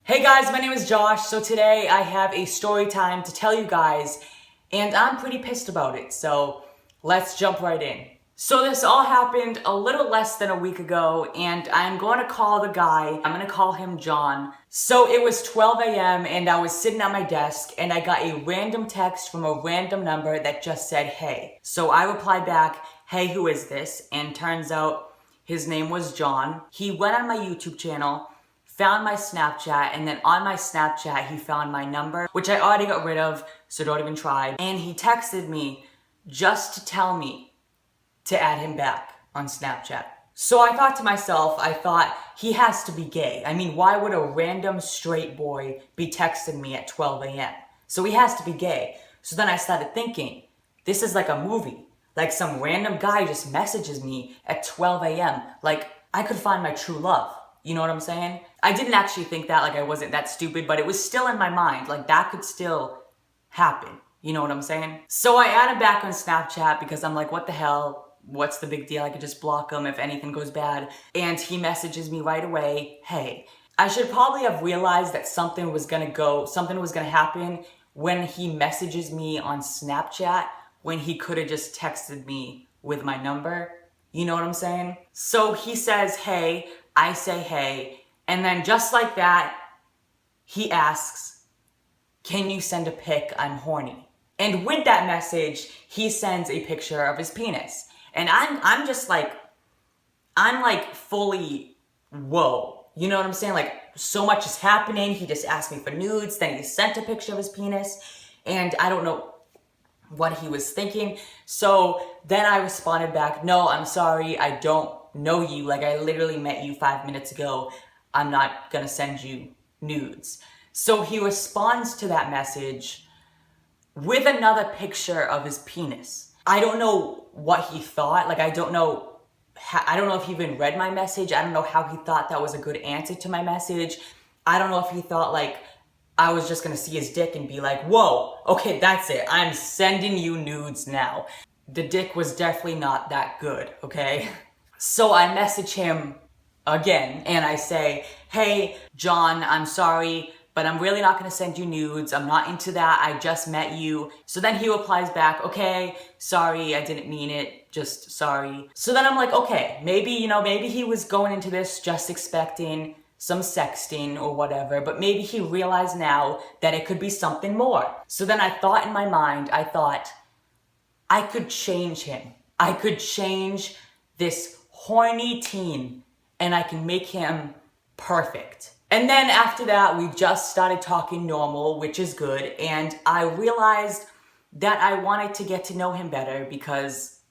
Hey guys, my name is Josh. So today I have a story time to tell you guys, and I'm pretty pissed about it. So let's jump right in. So this all happened a little less than a week ago, and I'm going to call the guy. I'm going to call him John. So it was 12 a.m. and I was sitting at my desk and I got a random text from a random number that just said, hey. So I replied back, hey, who is this? And turns out his name was John. He went on my YouTube channel, found my Snapchat, and then on my Snapchat, he found my number, which I already got rid of, so don't even try. And he texted me just to tell me to add him back on Snapchat. So I thought to myself, he has to be gay. I mean, why would a random straight boy be texting me at 12 a.m.? So he has to be gay. So then I started thinking, this is like a movie. Like some random guy just messages me at 12 a.m. Like I could find my true love. You know what I'm saying? I didn't actually think that, like I wasn't that stupid, but it was still in my mind. Like that could still happen. You know what I'm saying? So I added back on Snapchat because I'm like, what the hell? What's the big deal? I could just block him if anything goes bad. And he messages me right away, hey. I should probably have realized that something was gonna happen when he messages me on Snapchat when he could have just texted me with my number. You know what I'm saying? So he says, hey, I say, hey, and then just like that, he asks, can you send a pic? I'm horny. And with that message, he sends a picture of his penis. And I'm just like, I'm like fully, whoa. You know what I'm saying? Like so much is happening. He just asked me for nudes, then he sent a picture of his penis, and I don't know what he was thinking. So then I responded back, no, I'm sorry, I don't know you. Like I literally met you 5 minutes ago. I'm not gonna send you nudes. So he responds to that message with another picture of his penis. I don't know what he thought. Like I don't know if he even read my message. I don't know how he thought that was a good answer to my message. I don't know if he thought like I was just gonna see his dick and be like, whoa, okay, that's it. I'm sending you nudes now. The dick was definitely not that good, okay? So I message him again and I say, hey, John, I'm sorry, but I'm really not gonna send you nudes. I'm not into that. I just met you. So then he replies back, okay, sorry, I didn't mean it. Just sorry. So then I'm like, okay, maybe he was going into this just expecting some sexting or whatever, but maybe he realized now that it could be something more. So then I thought in my mind, I could change him. I could change this horny teen and I can make him perfect. And then after that, we just started talking normal, which is good. And I realized that I wanted to get to know him better because,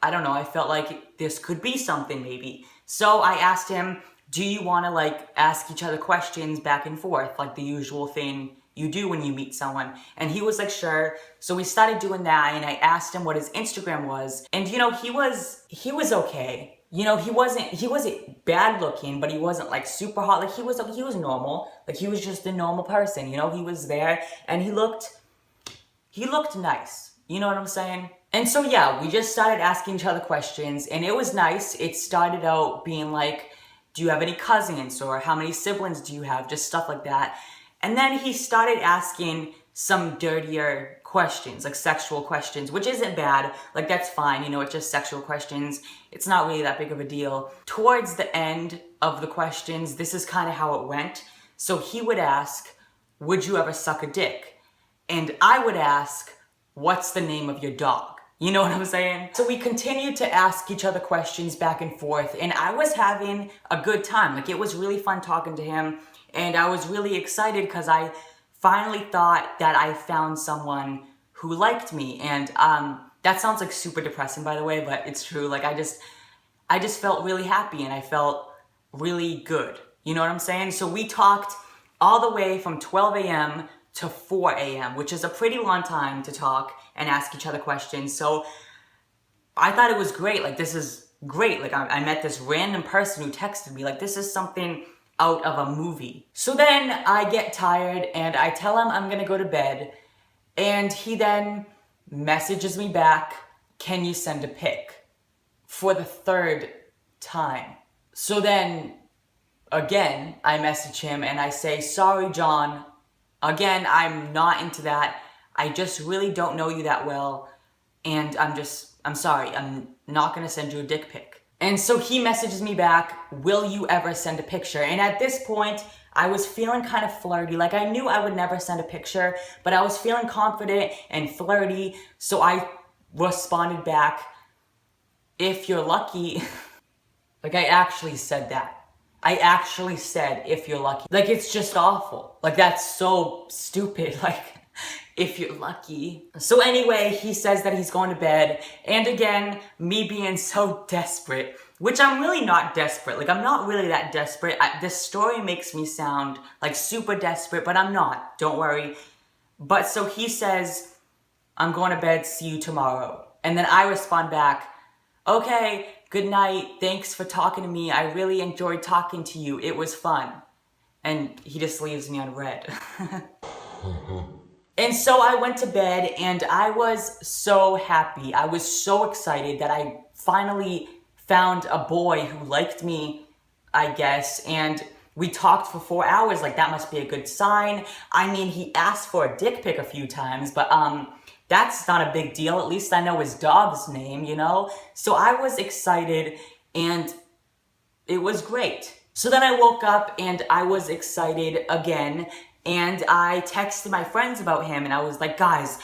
I don't know, I felt like this could be something maybe. So I asked him, do you want to like ask each other questions back and forth, like the usual thing you do when you meet someone? And he was like, sure. So we started doing that and I asked him what his Instagram was. And he was okay. He wasn't bad looking, but he wasn't like super hot. Like he was normal. Like he was just a normal person. He was there and he looked nice. You know what I'm saying? And so yeah, we just started asking each other questions and it was nice. It started out being like, do you have any cousins or how many siblings do you have? Just stuff like that. And then he started asking some dirtier questions, like sexual questions, which isn't bad. Like that's fine, it's just sexual questions. It's not really that big of a deal. Towards the end of the questions, this is kind of how it went. So he would ask, would you ever suck a dick? And I would ask, what's the name of your dog? You know what I'm saying? So we continued to ask each other questions back and forth and I was having a good time. Like it was really fun talking to him and I was really excited because I finally thought that I found someone who liked me. And that sounds like super depressing, by the way, but it's true. Like I just felt really happy and I felt really good. You know what I'm saying? So we talked all the way from 12 a.m. to 4 a.m., which is a pretty long time to talk and ask each other questions. So I thought it was great. Like, this is great. Like, I met this random person who texted me. Like, this is something out of a movie. So then I get tired and I tell him I'm gonna go to bed. And he then messages me back, can you send a pic? For the third time. So then Again, I message him and I say, sorry, John. Again, I'm not into that. I just really don't know you that well. And I'm sorry. I'm not going to send you a dick pic. And so he messages me back, will you ever send a picture? And at this point, I was feeling kind of flirty. Like, I knew I would never send a picture, but I was feeling confident and flirty. So I responded back, if you're lucky. Like, I actually said that. I actually said, if you're lucky. Like, it's just awful. Like, that's so stupid. Like, if you're lucky. So anyway, he says that he's going to bed. And again, me being so desperate, which I'm really not desperate. Like, I'm not really that desperate. This story makes me sound like super desperate, but I'm not. Don't worry. But so he says, I'm going to bed. See you tomorrow. And then I respond back, okay, good night. Thanks for talking to me. I really enjoyed talking to you. It was fun. And he just leaves me on red. And so I went to bed and I was so happy. I was so excited that I finally found a boy who liked me, I guess. And we talked for 4 hours. Like, that must be a good sign. I mean, he asked for a dick pic a few times, but that's not a big deal. At least I know his dog's name, you know? So I was excited and it was great. So then I woke up and I was excited again. And I texted my friends about him and I was like, guys,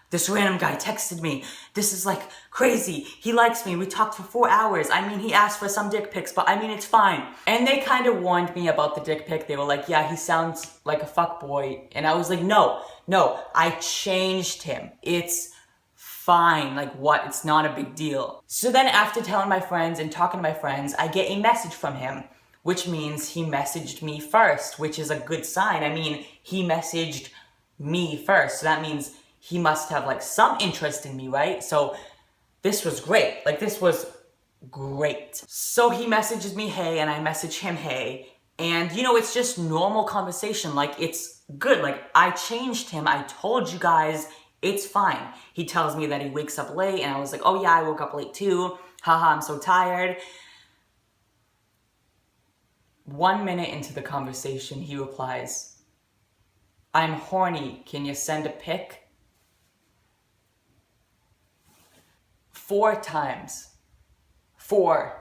this random guy texted me. This is like crazy. He likes me. We talked for 4 hours. I mean, he asked for some dick pics, but I mean, it's fine. And they kind of warned me about the dick pic. They were like, yeah, he sounds like a fuckboy. And I was like, no, I changed him. It's fine. Like, what? It's not a big deal. So then after telling my friends and talking to my friends, I get a message from him, which means he messaged me first, which is a good sign. I mean, he messaged me first. So that means he must have like some interest in me, right? So this was great. Like, this was great. So he messages me, hey, and I message him, hey. And, you know, it's just normal conversation. Like, it's good. Like, I changed him. I told you guys, it's fine. He tells me that he wakes up late, and I was like, oh yeah, I woke up late too. Haha, I'm so tired. 1 minute into the conversation, he replies, I'm horny. Can you send a pic? 4 times. 4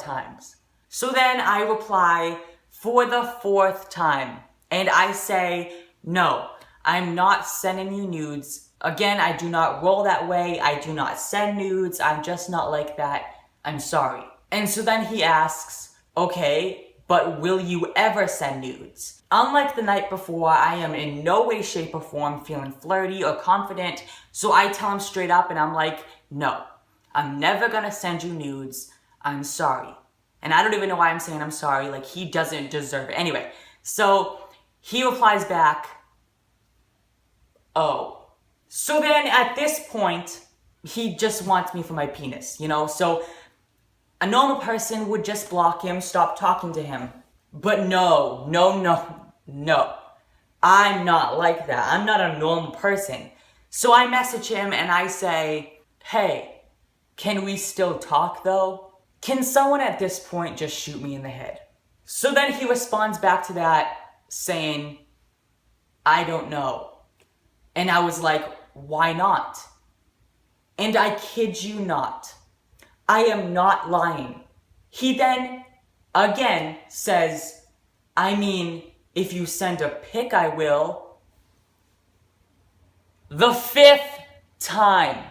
times. So then I reply for the 4th time. And I say, no, I'm not sending you nudes. Again, I do not roll that way. I do not send nudes. I'm just not like that. I'm sorry. And so then he asks, okay, but will you ever send nudes? Unlike the night before, I am in no way, shape, or form feeling flirty or confident. So I tell him straight up and I'm like, no, I'm never gonna send you nudes. I'm sorry. And I don't even know why I'm saying I'm sorry. Like, he doesn't deserve it. Anyway, so he replies back, oh. So then at this point, he just wants me for my penis, you know? So a normal person would just block him, stop talking to him. But no. I'm not like that. I'm not a normal person. So I message him and I say, hey, can we still talk though? Can someone at this point just shoot me in the head? So then he responds back to that saying, I don't know. And I was like, why not? And I kid you not, I am not lying. He then again says, I mean, if you send a pic, I will. The 5th time.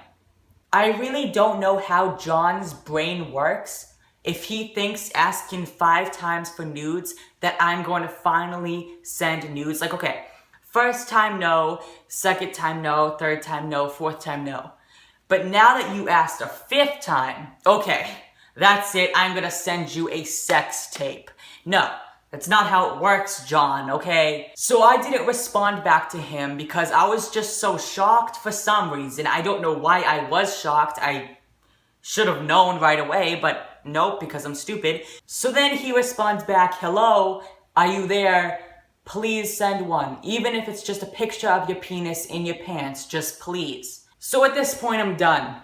I really don't know how John's brain works if he thinks asking 5 times for nudes that I'm going to finally send nudes. Like, okay, 1st time no, 2nd time no, 3rd time no, 4th time no. But now that you asked a 5th time, okay, that's it, I'm gonna send you a sex tape. No, that's not how it works, John, okay? So I didn't respond back to him because I was just so shocked for some reason. I don't know why I was shocked. I should have known right away, but nope, because I'm stupid. So then he responds back, hello, are you there? Please send one. Even if it's just a picture of your penis in your pants, just please. So at this point, I'm done.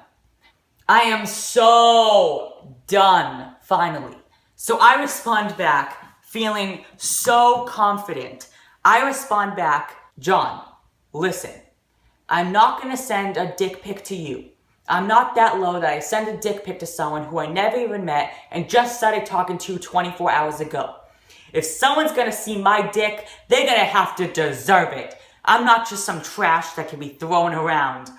I am so done, finally. So I respond back, feeling so confident. I respond back, John, listen, I'm not gonna send a dick pic to you. I'm not that low that I send a dick pic to someone who I never even met and just started talking to 24 hours ago. If someone's gonna see my dick, they're gonna have to deserve it. I'm not just some trash that can be thrown around.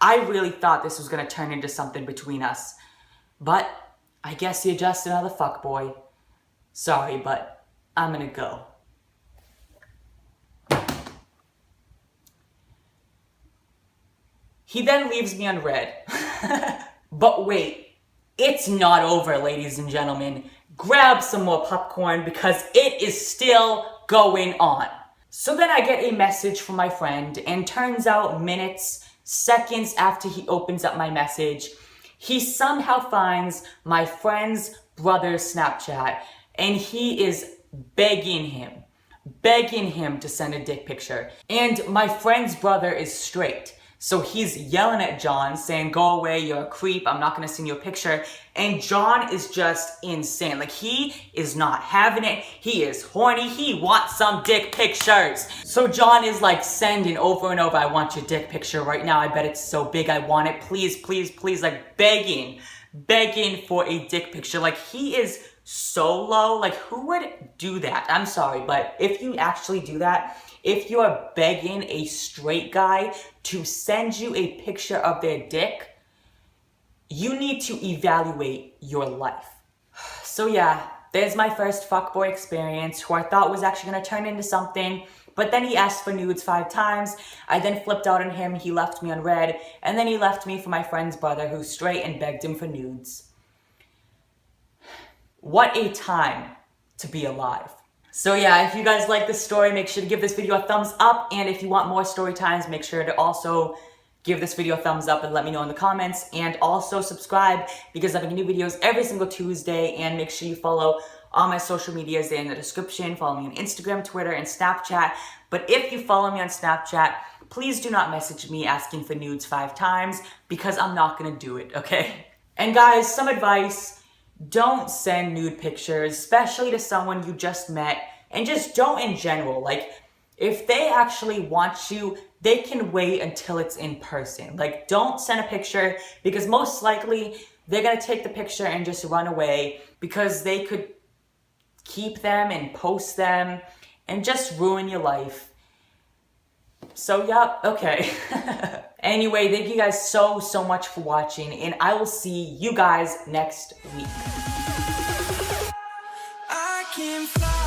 I really thought this was gonna turn into something between us. But I guess you're just another fuckboy. Sorry, but I'm gonna go. He then leaves me unread. But wait, it's not over, ladies and gentlemen. Grab some more popcorn because it is still going on. So then I get a message from my friend, and turns out minutes, seconds after he opens up my message, he somehow finds my friend's brother's Snapchat, and he is begging him to send a dick picture. And my friend's brother is straight. So he's yelling at John, saying, go away, you're a creep, I'm not gonna send you a picture. And John is just insane. Like, he is not having it. He is horny. He wants some dick pictures. So John is like sending over and over, I want your dick picture right now. I bet it's so big, I want it. Please, please, please, like begging for a dick picture. Like, he is so low. Like, who would do that? I'm sorry, but if you actually do that, if you are begging a straight guy to send you a picture of their dick, you need to evaluate your life. So yeah, there's my first fuckboy experience, who I thought was actually gonna turn into something, but then he asked for nudes 5 times. I then flipped out on him, he left me unread, and then he left me for my friend's brother, who's straight, and begged him for nudes. What a time to be alive. So yeah, if you guys like this story, make sure to give this video a thumbs up. And if you want more story times, make sure to also give this video a thumbs up and let me know in the comments. And also subscribe, because I'm making new videos every single Tuesday. And make sure you follow all my social medias in the description. Follow me on Instagram, Twitter, and Snapchat. But if you follow me on Snapchat, please do not message me asking for nudes 5 times, because I'm not gonna do it, okay? And guys, some advice. Don't send nude pictures, especially to someone you just met, and just don't in general. Like, if they actually want you, they can wait until it's in person. Like, don't send a picture, because most likely they're gonna take the picture and just run away, because they could keep them and post them and just ruin your life. So yeah, okay. Anyway, thank you guys so much for watching, and I will see you guys next week. I can fly.